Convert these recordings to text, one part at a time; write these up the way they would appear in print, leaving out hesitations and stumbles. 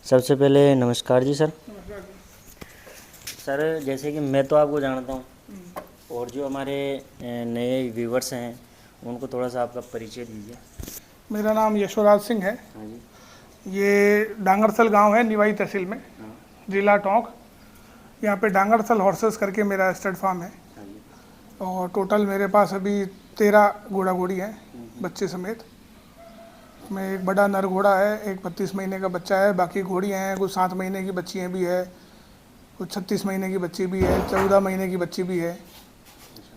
सबसे पहले नमस्कार जी सर। नमस्कार जी। सर जैसे कि मैं तो आपको जानता हूँ और जो हमारे नए व्यूवर्स हैं उनको थोड़ा सा आपका परिचय दीजिए। मेरा नाम यशोराज सिंह है। हाँ जी। ये डांगरसल गांव है, निवाई तहसील में, हाँ। जिला टोंक। यहाँ पे डांगरसल हॉर्सेस करके मेरा स्टड फार्म है। हाँ जी। और टोटल मेरे पास अभी 13 घोड़ा घोड़ी हैं, बच्चे समेत। में एक बड़ा नर घोड़ा है, एक 32 महीने का बच्चा है, बाकी घोड़ियाँ हैं, कुछ 7 महीने की बच्चियाँ भी है, कुछ 36 महीने की बच्ची भी है, 14 महीने की बच्ची भी है। अच्छा,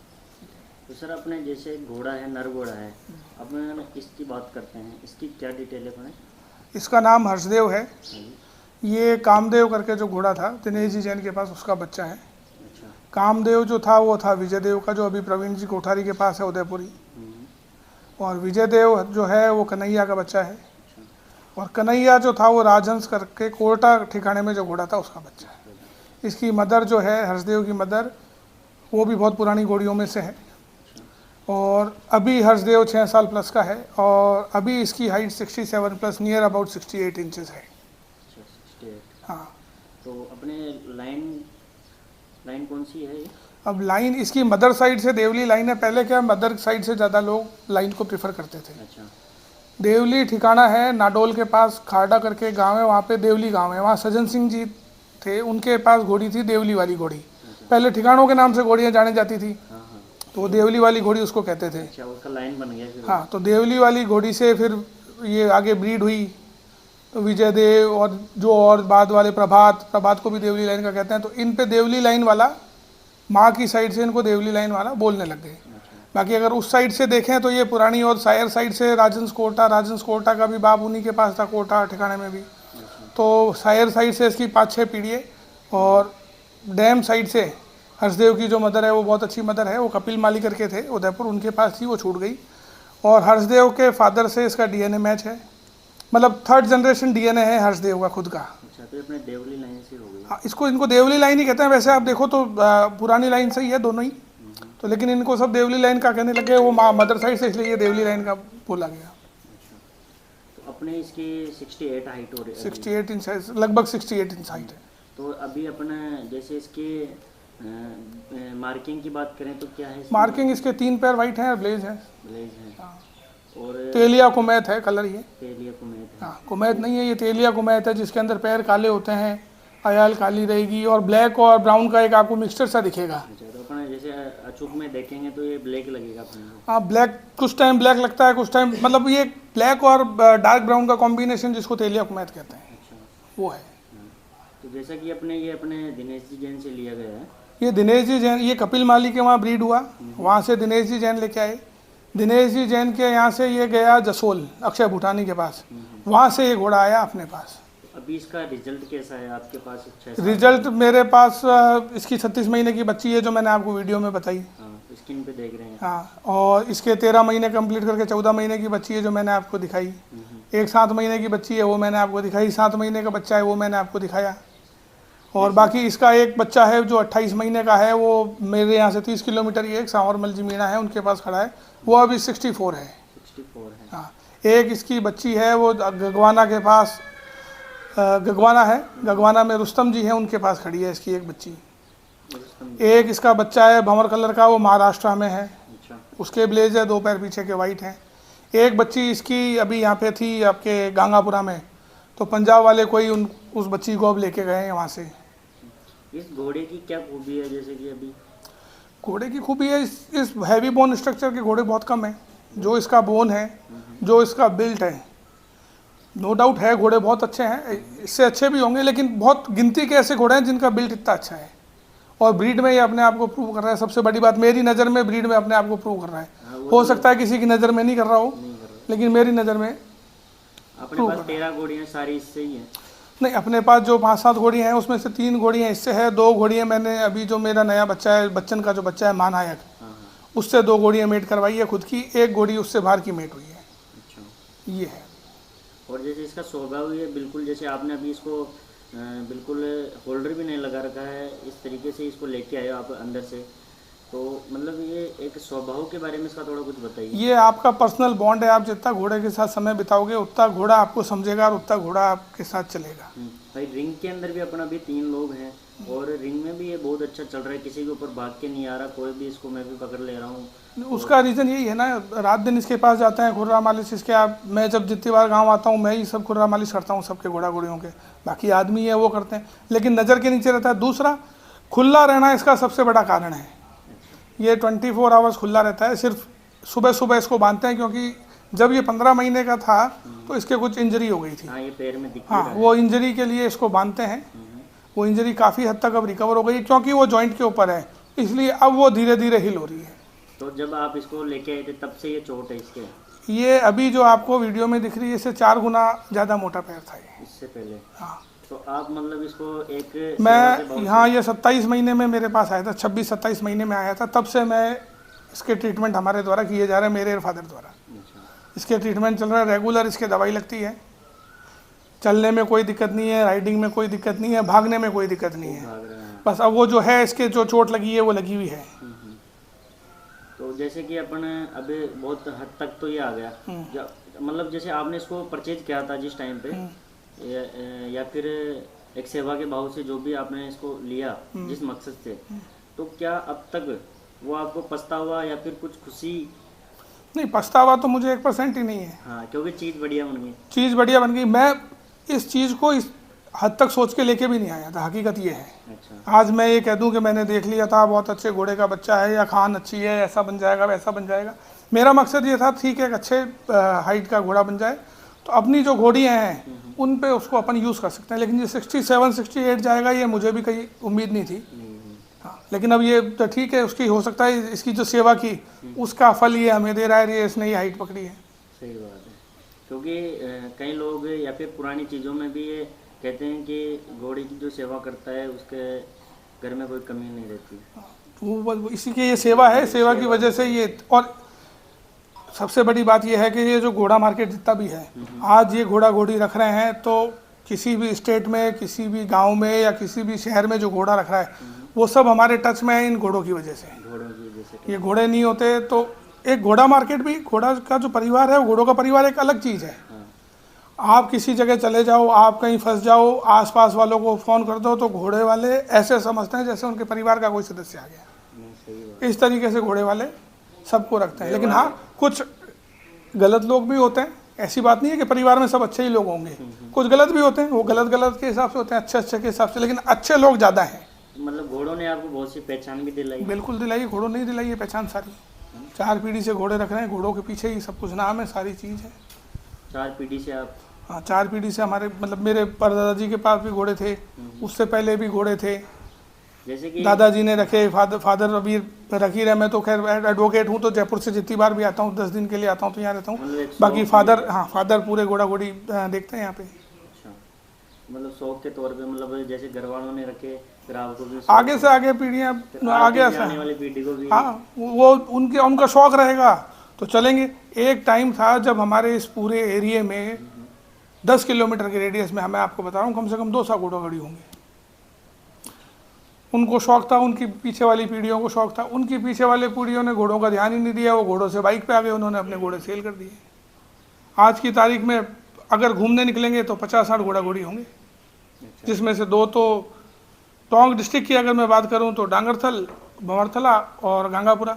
तो सर अपने जैसे घोड़ा है, नर घोड़ा है, अपने इसकी बात करते हैं, इसकी क्या डिटेल है अपने? इसका नाम हर्षदेव है। हाँ जी। ये कामदेव करके जो घोड़ा था दिनेश जी जैन के पास, उसका बच्चा है। अच्छा। कामदेव जो था वो था विजय देव का, जो अभी प्रवीण जी कोठारी के पास है, उदयपुरी। और विजय देव जो है वो कन्हैया का बच्चा है। अच्छा। और कन्हैया जो था वो राजहंस करके कोटा ठिकाने में जो घोड़ा था उसका बच्चा है। इसकी मदर जो है, हर्षदेव की मदर, वो भी बहुत पुरानी घोड़ियों में से है। और अभी हर्षदेव 6 साल प्लस का है और अभी इसकी height 67 plus near about 68 inches है। अच्छा, 68। हाँ। तो अपने लाइन लाइन कौन सी है ये? अब लाइन इसकी मदर साइड से देवली लाइन है। पहले क्या मदर साइड से ज़्यादा लोग लाइन को प्रेफर करते थे। अच्छा। देवली ठिकाना है नाडोल के पास, खाड़ा करके गांव है, वहाँ पे देवली गांव है। वहाँ सज्जन सिंह जी थे, उनके पास घोड़ी थी, देवली वाली घोड़ी। पहले ठिकानों के नाम से घोड़ियाँ जानी जाती थी, हाँ हाँ। तो वो देवली वाली घोड़ी उसको कहते थे। अच्छा, उसका लाइन बन गया फिर। हाँ, तो देवली वाली घोड़ी से फिर ये आगे ब्रीड हुई, तो विजय देव और जो और बाद वाले प्रभात को भी देवली लाइन का कहते हैं। तो इन पे देवली लाइन वाला, माँ की साइड से इनको देवली लाइन वाला बोलने लग गए। बाकी अगर उस साइड से देखें तो ये पुरानी, और सायर साइड से राजहंस कोटा का भी बाप उन्हीं के पास था, कोटा ठिकाने में भी। तो सायर साइड से इसकी 5-6 पीढ़ी। और डैम साइड से हर्षदेव की जो मदर है वो बहुत अच्छी मदर है, वो कपिल माली करके थे उदयपुर, उनके पास थी, वो छूट गई। और हर्षदेव के फादर से इसका डीएनए मैच है, मतलब 3rd जनरेशन डीएनए है हर्षदेव का खुद का। अच्छा, तो ये अपने देवली लाइन से हो गई। हाँ, इनको देवली लाइन ही कहते हैं। वैसे आप देखो तो पुरानी लाइन से ही है दोनों ही, तो लेकिन इनको सब देवली लाइन का कहने लगे, वो माँ मदर साइड से, इसलिए ये देवली लाइन का बोला गया। अच्छा, तो अपने इसकी 68 हाइट हो रही है। 68 इंच है, लगभग 68 इंच हाइट है। तो अभी अपने जैसे इसके मार्किंग की बात करें तो क्या है इसकी? मार्किंग इसके 3 पैर वाइट हैं और ब्लेज है। ब्लेज है। और तेलिया कुमैत है कलर ये। तेलिया कुमैत है। हाँ, कुमैत नहीं है ये, तेलिया कुमैत है, जिसके अंदर पैर काले होते हैं, अयाल काली रहेगी, और ब्लैक और ब्राउन का एक आपको मिक्सचर सा दिखेगा। अच्छा, तो अपने जैसे अचूक में देखेंगे तो ये ब्लैक लगेगा अपने को। हाँ, ब्लैक कुछ टाइम ब्लैक लगता है, कुछ टाइम, मतलब ये ब्लैक और डार्क ब्राउन का कॉम्बिनेशन जिसको तेलिया कुमैत कहते हैं, अच्छा। वो है। तो जैसा कि अपने दिनेश जी जैन से लिया गया है। ये दिनेश जी जैन, ये कपिल माली के वहाँ ब्रीड हुआ, वहाँ से दिनेश जी जैन लेके आए। दिनेश जी जैन के यहाँ से ये गया जसोल, अक्षय भूटानी के पास, वहाँ से ये घोड़ा आया अपने पास। अभी इसका रिजल्ट कैसा है आपके पास? रिजल्ट मेरे पास इसकी 36 महीने की बच्ची है, जो मैंने आपको वीडियो में बताई। हाँ, स्क्रीन पे देख रहे हैं। हाँ, और इसके 13 महीने कंप्लीट करके 14 महीने की बच्ची है, जो मैंने आपको दिखाई। एक 7 महीने की बच्ची है, वो मैंने आपको दिखाई। 7 महीने का बच्चा है, वो मैंने आपको दिखाया। और बाकी इसका एक बच्चा है जो 28 महीने का है, वो मेरे यहाँ से 30 किलोमीटर ही, एक सांवरमल जी मीणा है, उनके पास खड़ा है, वो अभी 64 है। 64 है। हाँ, एक इसकी बच्ची है वो गगवाना के पास, गगवाना है, गगवाना में रुस्तम जी हैं, उनके पास खड़ी है इसकी एक बच्ची। एक इसका बच्चा है भंवर कलर का, वो महाराष्ट्र में है। अच्छा। उसके ब्लेज है, 2 पैर पीछे के वाइट हैं। एक बच्ची इसकी अभी यहाँ पे थी आपके गांगापुरा में, तो पंजाब वाले कोई उस बच्ची को अब लेके गए हैं वहाँ से। इस घोड़े की क्या खूबी है? जैसे कि अभी घोड़े की खूबी है, इस हैवी बोन स्ट्रक्चर के घोड़े बहुत कम हैं। जो इसका बोन है, जो इसका बिल्ट है, नो डाउट है घोड़े बहुत अच्छे हैं, इससे अच्छे भी होंगे, लेकिन बहुत गिनती के ऐसे घोड़े हैं जिनका बिल्ट इतना अच्छा है। और ब्रीड में ये अपने आप को प्रूव कर रहा है। सबसे बड़ी बात, मेरी नज़र में ब्रीड में अपने आप को प्रूव कर रहा है। हो सकता है किसी की नज़र में नहीं कर रहा हो, लेकिन मेरी नज़र में। अपने पास 13 घोड़ियाँ सारी इससे ही हैं? नहीं, अपने पास जो 5-7 घोड़ियाँ हैं उसमें से 3 घोड़ियाँ इससे है, 2 घोड़ियाँ मैंने अभी जो मेरा नया बच्चा है, बच्चन का जो बच्चा है महानायक, उससे 2 घोड़ियाँ मेट करवाई है खुद की, 1 घोड़ी उससे बाहर की मेट हुई है। अच्छा, ये है। और जैसे इसका स्वभाव ये बिल्कुल, जैसे आपने अभी इसको बिल्कुल होल्डर भी नहीं लगा रखा है, इस तरीके से इसको लेके आए हो आप अंदर से, तो मतलब ये एक स्वभाव के बारे में इसका थोड़ा कुछ बताइए। ये आपका पर्सनल बॉन्ड है, आप जितना घोड़े के साथ समय बिताओगे उतना घोड़ा आपको समझेगा और उतना घोड़ा आपके साथ चलेगा। भाई रिंग के अंदर भी अपना भी 3 लोग हैं और रिंग में भी ये बहुत अच्छा चल रहा है, किसी के ऊपर भाग के नहीं आ रहा, कोई भी इसको मैं भी पकड़ ले रहा हूँ। उसका रीज़न यही है ना, रात दिन इसके पास जाते हैं, खुर्रा मालिश इसके। आप मैं जब जितनी बार गांव आता हूँ मैं ही सब खुर्रा मालिश करता हूँ सबके घोड़ा घोड़ियों के, बाकी आदमी है वो करते हैं, लेकिन नज़र के नीचे रहता है। दूसरा, खुला रहना इसका सबसे बड़ा कारण है। ये 24 आवर्स खुला रहता है, सिर्फ सुबह सुबह इसको बांधते हैं, क्योंकि जब ये 15 महीने का था तो इसके कुछ इंजरी हो गई थी। हाँ, ये पैर में दिख हाँ, वो इंजरी के लिए इसको बांधते हैं। वो इंजरी काफ़ी हद तक अब रिकवर हो गई, क्योंकि वो जॉइंट के ऊपर है, इसलिए अब वो धीरे धीरे हिल हो रही है। तो जब आप इसको लेके आए थे तब से ये चोट है इसके? ये अभी जो आपको वीडियो में दिख रही है, इससे 4 गुना ज़्यादा मोटा पैर था ये इससे पहले। हाँ। तो आप मतलब इसको एक सेवा के मैं भाव यहाँ ये 27 महीने में मेरे पास आया था, 26-27 महीने में आया था, तब से मैं इसके ट्रीटमेंट हमारे द्वारा किए जा रहे हैं, मेरे फादर द्वारा अच्छा, इसके ट्रीटमेंट चल रहा है रेगुलर। इसके दवाई लगती है, चलने में कोई दिक्कत नहीं है, राइडिंग में कोई दिक्कत नहीं है, भागने में कोई दिक्कत नहीं है। भाग रहे हैं। बस अब वो जो है इसके जो चोट लगी है वो लगी हुई है। तो जैसे कि अपन अभी बहुत हद तक तो ये आ गया, मतलब जैसे आपने इसको परचेज किया था जिस टाइम पे, या फिर एक सेवा के भाव से जो भी आपने इसको लिया जिस मकसद से, तो क्या अब तक वो आपको पछतावा या फिर कुछ खुशी? नहीं, पछतावा तो मुझे 1% ही नहीं है। हाँ, क्योंकि चीज़ बढ़िया बन गई। चीज़ बढ़िया बन गई। मैं इस चीज़ को इस हद तक सोच के लेके भी नहीं आया था, हकीकत ये है। अच्छा, आज मैं ये कह दूं कि मैंने देख लिया था बहुत अच्छे घोड़े का बच्चा है, या खान अच्छी है, ऐसा बन जाएगा वैसा बन जाएगा। मेरा मकसद ये था, ठीक है, एक अच्छे हाइट का घोड़ा बन जाए, तो अपनी जो घोड़ियाँ हैं उन पे उसको अपन यूज़ कर सकते हैं। लेकिन ये 67-68 जाएगा, ये मुझे भी कहीं उम्मीद नहीं थी। हाँ, लेकिन अब ये तो ठीक है, उसकी हो सकता है इसकी जो सेवा की उसका फल ये हमें दे रहा है, ये इसने ये हाइट पकड़ी है। सही बात है। क्योंकि कई लोग या फिर पुरानी चीज़ों में भी ये कहते हैं कि घोड़े की जो सेवा करता है उसके घर में कोई कमी नहीं रहती। वो इसी की ये सेवा है, सेवा की वजह से ये। और सबसे बड़ी बात ये है कि ये जो घोड़ा मार्केट जितना भी है, आज ये घोड़ा घोड़ी रख रहे हैं, तो किसी भी स्टेट में, किसी भी गांव में या किसी भी शहर में जो घोड़ा रख रहा है, वो सब हमारे टच में है इन घोड़ों की वजह से। घोड़ों की वजह से ये घोड़े नहीं होते तो एक घोड़ा मार्केट भी, घोड़ा का जो परिवार है, घोड़ों का परिवार एक अलग चीज़ है। आप किसी जगह चले जाओ, आप कहीं फंस जाओ, आसपास वालों को फ़ोन कर दो तो घोड़े वाले ऐसे समझते हैं जैसे उनके परिवार का कोई सदस्य आ गया। नहीं, सही बात। इस तरीके से घोड़े वाले सबको रखते हैं। लेकिन हाँ, कुछ गलत लोग भी होते हैं, ऐसी बात नहीं है कि परिवार में सब अच्छे ही लोग होंगे, कुछ गलत भी होते हैं, वो गलत के हिसाब से होते हैं, अच्छे के हिसाब से, लेकिन अच्छे लोग ज़्यादा हैं। मतलब घोड़ों ने आपको बहुत सी पहचान भी दिलाई? बिल्कुल दिलाई, घोड़ों नहीं दिलाई है पहचान सारी। 4 पीढ़ी से घोड़े रख रहे हैं, घोड़ों के पीछे ही सब कुछ नाम है, सारी चीज़ है। 4 पीढ़ी से आप? हाँ, 4 पीढ़ी से हमारे, मतलब मेरे परदादाजी के पास भी घोड़े थे, उससे पहले भी घोड़े थे, जैसे कि दादाजी ने रखे, फादर अभी रख ही रहे। मैं तो खैर एडवोकेट हूँ, तो जयपुर से जितनी बार भी आता हूँ, 10 दिन के लिए आता हूँ तो यहाँ रहता हूँ। मतलब बाकी फादर, हाँ, फादर पूरे घोड़ा घोड़ी देखते हैं यहाँ पे। अच्छा, मतलब शौक के तौर पे, मतलब जैसे घर वालों ने रखे, फिर आपको भी आगे से आगे पीढ़ियाँ, आगे आने वाली पीढ़ी को भी? हाँ, वो उनका शौक रहेगा तो चलेंगे। एक टाइम था जब हमारे इस पूरे एरिया में 10 किलोमीटर के रेडियस में, मैं आपको बता रहा हूँ, कम से कम 200 घोड़ा गाड़ी होंगे। उनको शौक था, उनकी पीछे वाली पीढ़ियों को शौक था, उनकी पीछे वाले पीढ़ियों ने घोड़ों का ध्यान ही नहीं दिया, वो घोड़ों से बाइक पे आ गए, उन्होंने अपने घोड़े सेल कर दिए। आज की तारीख में अगर घूमने निकलेंगे तो 50-60 घोड़ा घोड़ी होंगे, जिसमें से 2 तो टोंक डिस्ट्रिक्ट की अगर मैं बात करूं तो डांगरथल, भंवरथला और गंगापुरा,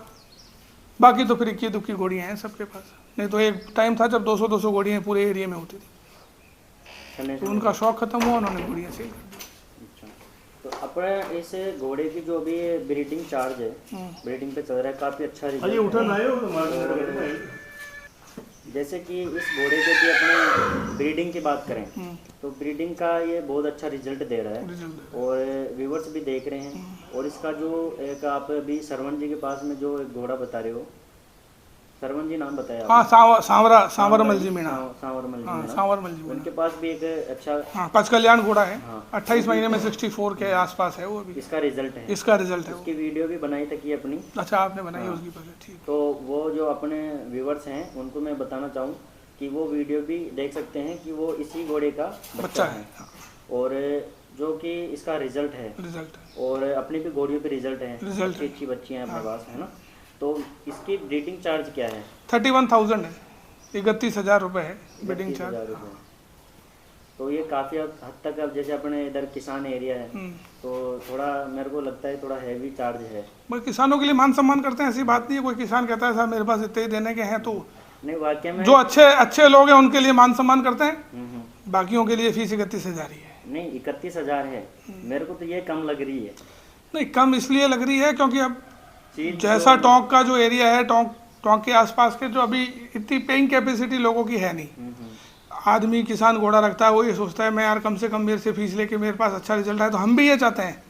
बाकी तो फिर इक्की दुक्की घोड़ियाँ हैं सबके पास। नहीं तो एक टाइम था जब 200-200 घोड़ियाँ पूरे एरिया में होती थी, तो उनका शौक खत्म हुआ, उन्होंने घोड़ियाँ सेल कर दी। अच्छा, तो अपने इस घोड़े की जो भी ब्रीडिंग चार्ज है, ब्रीडिंग पे चल रहा है, काफ़ी अच्छा रिजल्ट है। जैसे कि इस घोड़े के भी अपने ब्रीडिंग की बात करें तो ब्रीडिंग का ये बहुत अच्छा रिजल्ट दे रहा है, और व्यूवर्स भी देख रहे हैं। और इसका जो एक आप अभी सरवण जी के पास में जो एक घोड़ा बता रहे हो, सरवण जी नाम बताया? हाँ, सांवरमल जी मीणा, सांवरमल जी मीणा, सांवरमल जी मीणा, उनके पास भी एक अच्छा, हाँ, पचकल्याण घोड़ा है। 28 महीने में 64 के आसपास है वो भी। इसका रिजल्ट है? इसका रिजल्ट है। उसकी वीडियो भी बनाई थी अपनी। अच्छा, आपने बनाई उसकी पहले? ठीक। तो वो जो अपने व्यूवर्स हैं उनको मैं बताना चाहूँ कि वो वीडियो भी देख सकते हैं कि वो इसी घोड़े का बच्चा है। और जो कि इसका रिजल्ट है, और अपनी भी घोड़ियों पे रिजल्ट है, अच्छी बच्चियाँ हैं अपने पास, है ना। तो इसकी ब्रीडिंग चार्ज क्या है? 31,000 है, 31,000 रुपये है ब्रीडिंग चार्ज। तो ये काफ़ी हद तक, अब जैसे अपने इधर किसान एरिया है तो थोड़ा मेरे को लगता है थोड़ा हैवी चार्ज है। भाई किसानों के लिए मान सम्मान करते हैं, ऐसी बात नहीं है। कोई किसान कहता है साहब मेरे पास इतने ही देने के हैं, तो नहीं वाकई में जो अच्छे अच्छे लोग हैं उनके लिए मान सम्मान करते हैं, हम्म। बाकियों के लिए फीस 31,000 ही है। नहीं 31,000 है, मेरे को तो ये कम लग रही है। नहीं कम इसलिए लग रही है क्योंकि अब चीज जैसा टोंक का जो एरिया है, टोंक के आसपास के, जो अभी इतनी पेइंग कैपेसिटी लोगों की है नहीं। आदमी किसान घोड़ा रखता है, वो ये सोचता है मैं यार कम से कम मेरे से फीस लेके मेरे पास अच्छा रिजल्ट आए। तो हम भी ये चाहते हैं,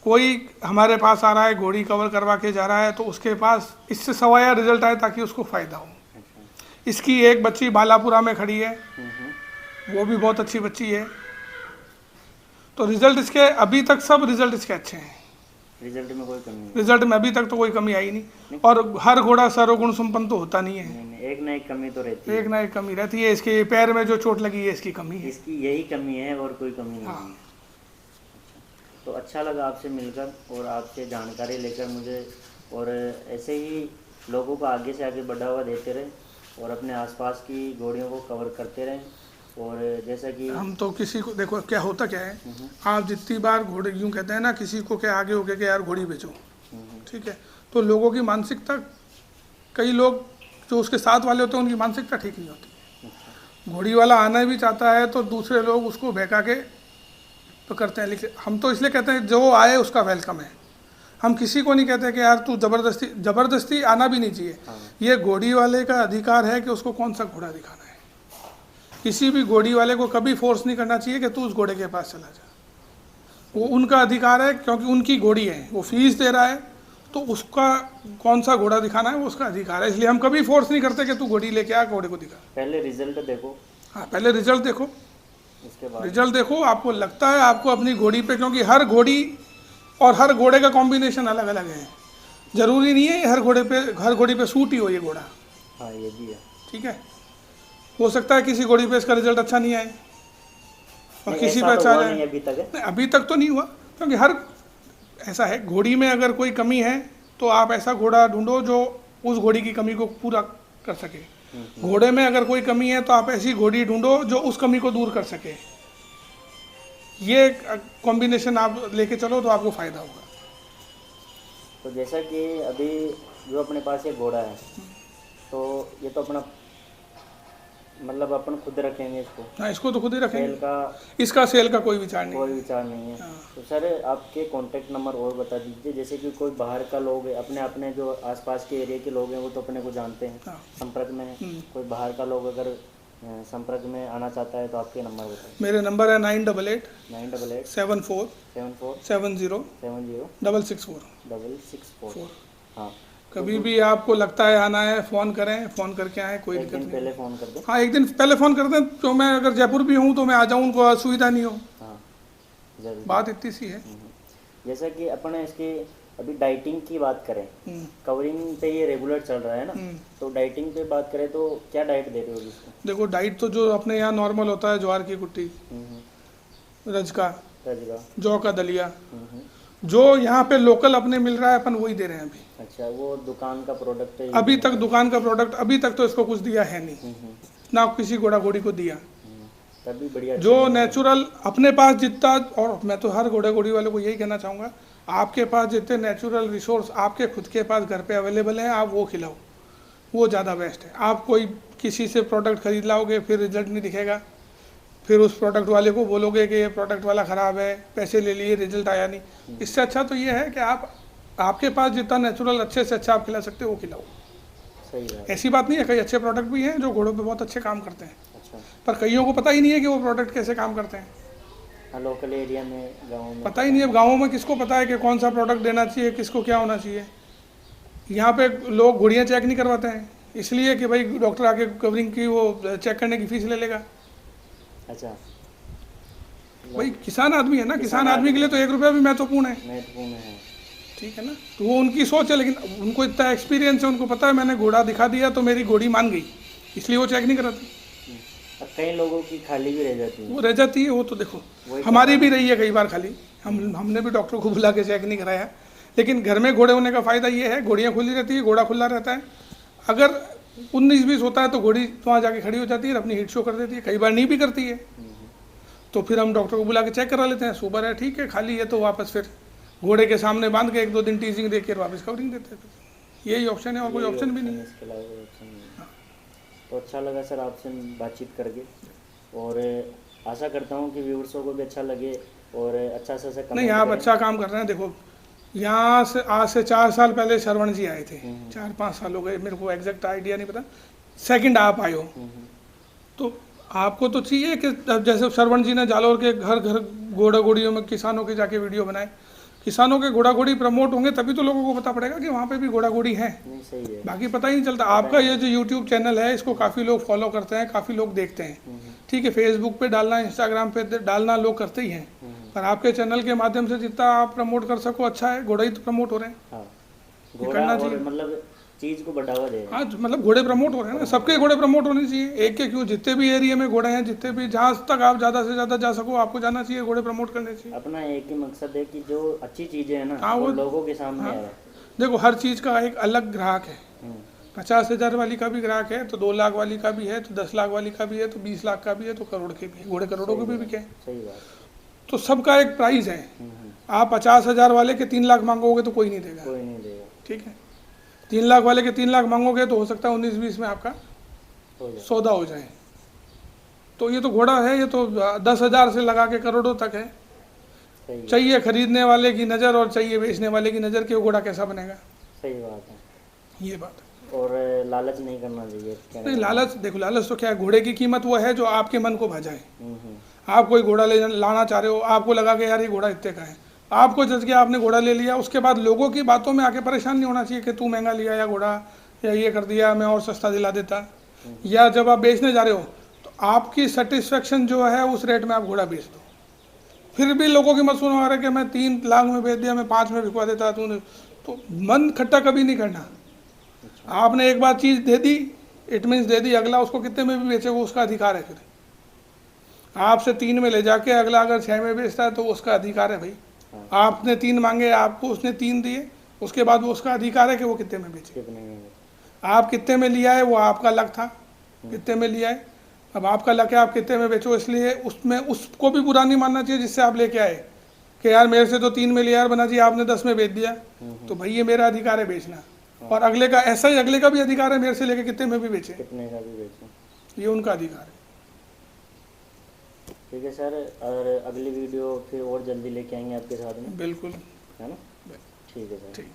कोई हमारे पास आ रहा है घोड़ी कवर करवा के जा रहा है तो उसके पास इससे सवाया रिजल्ट आए ताकि उसको फ़ायदा हो। इसकी एक बच्ची बालापुरा में खड़ी है, वो भी बहुत अच्छी बच्ची है। तो रिजल्ट इसके अभी तक सब रिजल्ट इसके अच्छे हैं, रिजल्ट में कोई कमी नहीं। रिजल्ट में अभी तक तो कोई कमी आई नहीं। और हर घोड़ा सर्वगुण संपन्न तो होता नहीं है, नहीं, एक ना एक कमी तो रहती है। एक ना एक कमी रहती है। इसके पैर में जो चोट लगी है इसकी कमी है, इसकी यही कमी है और कोई कमी नहीं हाँ। है। तो अच्छा लगा आपसे मिलकर और आपसे जानकारी लेकर मुझे, और ऐसे ही लोगों को आगे से आगे बढ़ावा देते रहे और अपने आसपास की घोड़ियों को कवर करते रहें। और जैसा कि हम तो किसी को देखो क्या होता क्या है, आप जितनी बार घोड़े यूँ कहते हैं ना, किसी को क्या आगे हो गया कि यार घोड़ी बेचो, ठीक है, तो लोगों की मानसिकता, कई लोग जो उसके साथ वाले होते हैं उनकी मानसिकता ठीक नहीं होती। घोड़ी वाला आना भी चाहता है तो दूसरे लोग उसको बहका के तो करते हैं, लेकिन हम तो इसलिए कहते हैं जो आए उसका वेलकम है। हम किसी को नहीं कहते कि यार तू ज़बरदस्ती आना भी नहीं चाहिए। ये घोड़ी वाले का अधिकार है कि उसको कौन सा घोड़ा दिखाना है। किसी भी घोड़ी वाले को कभी फोर्स नहीं करना चाहिए कि तू उस घोड़े के पास चला जा, वो उनका अधिकार है, क्योंकि उनकी घोड़ी है, वो फीस दे रहा है, तो उसका कौन सा घोड़ा दिखाना है वो उसका अधिकार है। इसलिए हम कभी फोर्स नहीं करते कि तू घोड़ी लेके आ, घोड़े को दिखा। पहले रिजल्ट देखो, हाँ पहले रिजल्ट देखो, उसके बाद रिजल्ट देखो। आपको लगता है आपको अपनी घोड़ी पे, क्योंकि हर घोड़ी और हर घोड़े का कॉम्बिनेशन अलग अलग है, ज़रूरी नहीं है हर घोड़ी पे सूट ही हो ये घोड़ा। हाँ ये भी है, ठीक है, हो सकता है किसी घोड़ी पे इसका रिजल्ट अच्छा नहीं आए और किसी पे अच्छा आ जाए। अभी तक है, नहीं अभी तक तो नहीं हुआ, क्योंकि हर ऐसा है, घोड़ी में अगर कोई कमी है तो आप ऐसा घोड़ा ढूंढो जो उस घोड़ी की कमी को पूरा कर सके। घोड़े में अगर कोई कमी है तो आप ऐसी घोड़ी ढूंढो जो उस कमी को दूर कर सके। ये कॉम्बिनेशन आप लेके चलो तो आपको फ़ायदा होगा। तो जैसा कि अभी जो अपने पास एक घोड़ा है, तो ये तो अपना मतलब अपन खुद रखेंगे इसको? हाँ इसको तो खुद ही सेल रखेंगे, का इसका सेल का कोई विचार नहीं कोई है। विचार नहीं है। हाँ। तो सर आपके कांटेक्ट नंबर और बता दीजिए, जैसे कि कोई बाहर का लोग है, अपने जो आसपास के एरिया के लोग हैं वो तो अपने को जानते हैं, हाँ। संपर्क में है। कोई बाहर का लोग अगर संपर्क में आना चाहता है तो आपके नंबर बताइए। मेरे नंबर है 988 988 74 74 70 70 664। 664। हाँ कभी भी आपको लगता है आना है फ़ोन करें, फ़ोन करके आए, कोई एक दिक्कत दिन नहीं। पहले फ़ोन कर दें। हाँ एक दिन पहले फ़ोन कर दें, तो मैं अगर जयपुर भी हूँ तो मैं आ जाऊँ, उनको असुविधा नहीं हो। हाँ जरूर। बात इतनी सी है। जैसा कि अपन इसके अभी डाइटिंग की बात करें, कवरिंग पे ये रेगुलर चल रहा है ना, तो डाइटिंग पे बात करें तो क्या डाइट दे रहे हो इसको? देखो डाइट तो जो अपने यहाँ नॉर्मल होता है, ज्वार की कुट्टी, रजका, रजगा, जौ का दलिया, जो यहाँ पे लोकल अपने मिल रहा है अपन वही दे रहे हैं अभी। अच्छा वो दुकान का प्रोडक्ट है? अभी तक दुकान का प्रोडक्ट अभी तक तो इसको कुछ दिया है नहीं, ना किसी घोड़ा घोड़ी को दिया। तभी बढ़िया जो नेचुरल अपने पास जितना, और मैं तो हर घोड़े घोड़ी वाले को यही कहना चाहूँगा, आपके पास जितने नेचुरल रिसोर्स आपके खुद के पास घर पे अवेलेबल हैं आप वो खिलाओ, वो ज़्यादा बेस्ट है। आप कोई किसी से प्रोडक्ट खरीद लाओगे फिर रिजल्ट नहीं दिखेगा, फिर उस प्रोडक्ट वाले को बोलोगे कि ये प्रोडक्ट वाला ख़राब है, पैसे ले लिए रिजल्ट आया नहीं। इससे अच्छा तो ये है कि आप आपके पास जितना नेचुरल अच्छे से अच्छा आप खिला सकते हो वो खिलाओ। सही है। ऐसी बात नहीं है, कई अच्छे प्रोडक्ट भी हैं जो घोड़ों पे बहुत अच्छे काम करते हैं, अच्छा पर कईयों को पता ही नहीं है कि वो प्रोडक्ट कैसे काम करते हैं। हाँ लोकल एरिया में, गाँव में पता ही नहीं है। गाँवों में किसको पता है कि कौन सा प्रोडक्ट देना चाहिए, किसको क्या होना चाहिए। यहाँ पे लोग घोड़ियाँ चेक नहीं करवाते हैं, इसलिए कि भाई डॉक्टर आके कवरिंग की वो चेक करने की फीस ले लेगा। अच्छा भाई किसान आदमी है ना, किसान आदमी के लिए तो 1 रुपया भी महत्वपूर्ण है, महत्वपूर्ण है। ठीक है ना। तो वो उनकी सोच है, लेकिन उनको इतना एक्सपीरियंस है, उनको पता है मैंने घोड़ा दिखा दिया तो मेरी घोड़ी मान गई, इसलिए वो चेक नहीं कराते। अब कई लोगों की खाली भी रह जाती है, वो रह जाती है, वो तो देखो हमारी भी रही है कई बार खाली, हमने भी डॉक्टर को बुला के चेक नहीं कराया। लेकिन घर में घोड़े होने का फ़ायदा ये है, घोड़ियाँ खुली रहती है, घोड़ा खुला रहता है। अगर 19-20 होता है तो घोड़ी वहाँ जाके खड़ी हो जाती है और अपनी हिट शो कर देती है, कई बार नहीं भी करती है। तो फिर हम डॉक्टर को बुला के चेक करा लेते हैं, सुपर है ठीक है, खाली है तो वापस फिर घोड़े के सामने बांध के 1-2 दिन टीजिंग दे के वापस कवरिंग देते हैं। यही ऑप्शन है और कोई यही ऑप्शन भी नहीं है। इसके अलावा कोई ऑप्शन नहीं है। तो अच्छा लगा सर आपसे बातचीत करके, और आशा करता हूँ कि व्यूअर्सों को भी अच्छा लगे और अच्छा से नहीं, कमेंट आप करें। अच्छा काम कर रहे हैं। देखो यहाँ से आज से 4 साल पहले श्रवण जी आए थे, 4-5 साल हो गए, मेरे को एग्जैक्ट आइडिया नहीं पता। सेकंड आप आए हो, तो आपको तो चाहिए कि अब जैसे श्रवण जी ने जालौर के घर घर घोड़ा घोड़ियों में किसानों के जाके वीडियो बनाए, किसानों के घोड़ा घोड़ी प्रमोट होंगे तभी तो लोगों को पता पड़ेगा कि वहाँ पे भी घोड़ा घोड़ी है। नहीं सही है। बाकी पता ही नहीं चलता। आपका ये जो यूट्यूब चैनल है इसको काफ़ी लोग फॉलो करते हैं, काफ़ी लोग देखते हैं, ठीक है, फेसबुक पे डालना, इंस्टाग्राम पे डालना लोग करते ही हैं, पर आपके चैनल के माध्यम से जितना आप प्रमोट कर सको अच्छा है। घोड़ा ही तो प्रमोट हो रहे हैं। हाँ, ये घोड़ा करना और चाहिए। मतलब चीज़ को बढ़ावा देगा। आज मतलब घोड़े प्रमोट हो रहे हैं ना, सबके घोड़े प्रमोट होने चाहिए। एक के क्यों, जितने भी एरिया में घोड़े हैं, जितने भी जहाँ तक आप ज़्यादा से ज़्यादा जा सको आपको जाना चाहिए, घोड़े प्रमोट करने चाहिए। अपना एक ही मकसद है कि जो अच्छी चीज़ें हैं ना हाँ, वो वो लोगों के सामने हाँ। आए। देखो हर चीज़ का एक अलग ग्राहक है। हम्म, 50,000 वाली का भी ग्राहक है, तो 2 लाख वाली का भी है, तो 10 लाख वाली का भी है, तो 20 लाख का भी है, तो करोड़ के भी है। घोड़े करोड़ों के भी बिके हैं। सही बात। तो सबका एक प्राइस है। हम्म, आप 50,000 वाले के 3 लाख मांगोगे तो कोई नहीं देगा, कोई नहीं देगा। ठीक है। 3 लाख वाले के 3 लाख मांगोगे तो हो सकता है 19-20 में आपका हो जाए। सौदा हो जाए। तो ये तो घोड़ा है, ये तो 10,000 से लगा के करोड़ों तक है। सही है। चाहिए खरीदने वाले की नज़र और चाहिए बेचने वाले की नज़र कि वो घोड़ा कैसा बनेगा। सही बात है। ये बात है। और लालच नहीं करना चाहिए कहने नहीं, का। लालच, देखो लालच तो क्या है, घोड़े की कीमत वो है जो आपके मन को भजाए। हम्म, आप कोई घोड़ा लाना चाह रहे हो, आपको लगा कि यार ये घोड़ा इतने का है, आपको जज के आपने घोड़ा ले लिया, उसके बाद लोगों की बातों में आके परेशान नहीं होना चाहिए कि तू महंगा लिया या घोड़ा, या ये कर दिया, मैं और सस्ता दिला देता। या जब आप बेचने जा रहे हो तो आपकी सेटिस्फेक्शन जो है उस रेट में आप घोड़ा बेच दो। फिर भी लोगों की मत सुनो अरे कि मैं 3 लाख में बेच दिया, मैं 5 में बिकवा देता, तूने तो मन खट्टा कभी नहीं करना। आपने एक बार चीज़ दे दी, इट मीन्स दे दी, अगला उसको कितने में भी बेचे वो उसका अधिकार है। फिर आपसे 3 में ले जाके अगला अगर 6 में बेचता है तो उसका अधिकार है भाई। आपने 3 मांगे, आपको उसने 3 दिए, उसके बाद वो उसका अधिकार है कि वो कितने में बेचे। कितने में? आप कितने में लिया है वो आपका लक था, कितने में लिया है, अब आपका लक है आप कितने में बेचो। इसलिए उसमें उसको भी बुरा नहीं मानना चाहिए जिससे आप लेके आए कि यार मेरे से तो 3 में लिया यार बना जी, आपने 10 में बेच दिया, तो भाई ये मेरा अधिकार है बेचना। और अगले का ऐसा ही, अगले का भी अधिकार है मेरे से लेके कितने में भी बेचे, कितने का भी बेचो, ये उनका अधिकार है। ठीक है सर, और अगली वीडियो फिर और जल्दी लेके आएंगे आपके साथ में, बिल्कुल, है ना? ठीक है सर। ठीक।